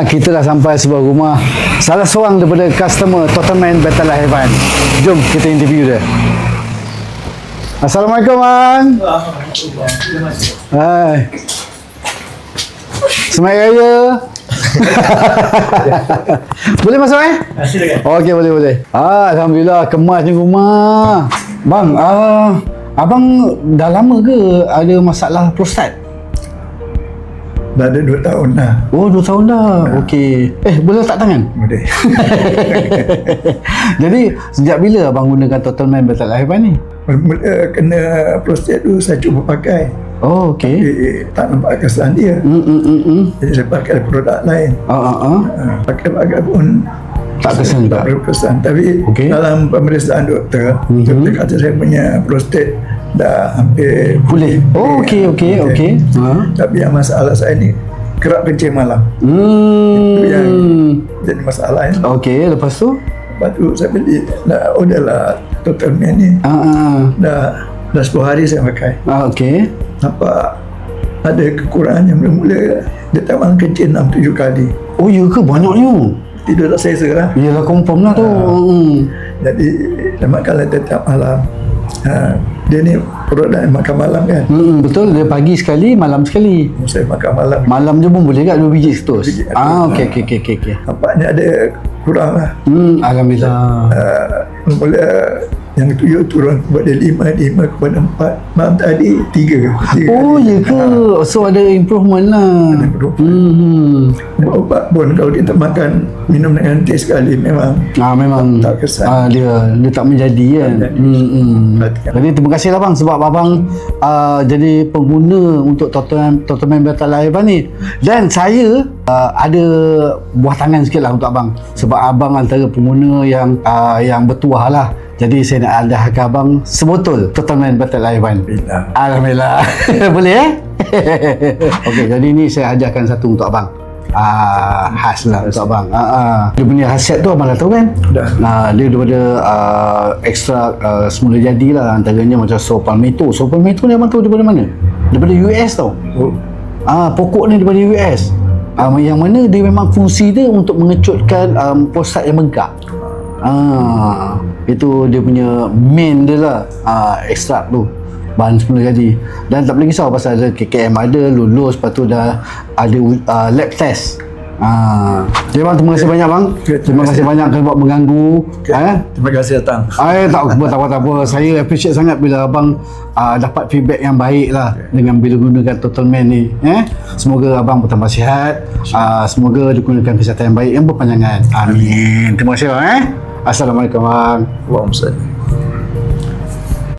Kita dah sampai sebuah rumah salah seorang daripada customer Totalman Battle Haiwan. Jom kita interview dia. Assalamualaikum, Man. Hai. Selamat Raya. Boleh masuk Silakan. Okey, boleh. Alhamdulillah, kemasnya rumah. Bang, abang dah lama ke ada masalah prostat? Dah ada 2 tahun dah. Oh, 2 tahun dah. Okey. Boleh letak tangan? Boleh. Jadi, sejak bila abang gunakan Totalman Battle Haiwan ni? Mula kena prostat tu saya cuba pakai. Oh, okey. Tapi tak nampak kesan dia. Jadi saya pakai produk lain. Pakai pun tak kesan juga. Tak berkesan. Tapi dalam pemeriksaan doktor, doktor kata saya punya prostat dah hampir pulih. Oh, okey. Tapi yang masalah saya ni kerap kencing malam. Itu yang jadi masalah. Okey, lepas tu? Lepas tu saya beli order lah Totalman ni. Dah 10 hari saya pakai. Okey. Nampak ada kekurangan yang mula-mula dia tak malam kencing 6-7 kali. Oh, ya ke? Banyaknya. Tidur tak selesa lah. Yelah, confirm lah tu. Jadi kalau tetap malam, dia ni produk yang makan malam kan. Betul, dia pagi sekali, malam sekali. Saya makan malam. Malam je pun boleh tak 2 biji setus? Okey. Nampaknya ada kurang lah. Alhamdulillah. Mula yang 7 turun kepada 5 kepada 4. Malam tadi 3. Oh, ya ke? So ada improvement lah. Ada improvement. Ubat pun kalau kita makan, minum dengan teh sekali memang tak kesan. Dia tak menjadi kan. Jadi terima kasih lah bang sebab abang jadi pengguna untuk Totalman Battle Haiwan ni. Dan saya ada buah tangan sikit lah untuk abang sebab abang antara pengguna yang bertuah lah. Jadi saya nak adahkan abang sebotol Totalman Battle Haiwan. Alhamdulillah. Boleh Okey, jadi ni saya ajarkan satu untuk abang. Khas lah untuk abang. Dia punya khasiat tu abang dah tahu kan? Dia daripada ekstrak semula jadi lah. Antaranya macam saw palmetto. Saw palmetto ni abang tahu daripada mana? Daripada US tau. Pokok ni daripada US. Yang mana dia memang fungsi dia untuk mengecutkan prostat yang bengkak. Itu dia punya main dia lah, ekstrak tu, bahan semula jadi. Dan tak boleh risau pasal ada KKM ada, lulus, lepas tu dah ada lab test. Jadi bang, terima kasih banyak bang. Terima kasih banyak kerana mengganggu. Terima kasih datang. Tak apa. Saya appreciate sangat bila abang dapat feedback yang baik lah dengan bila gunakan Totalman ni. Semoga abang bertambah sihat. Semoga digunakan kesihatan yang baik yang berpanjangan. Amin. Terima kasih bang. Assalamualaikum bang. Waalaikumsalam.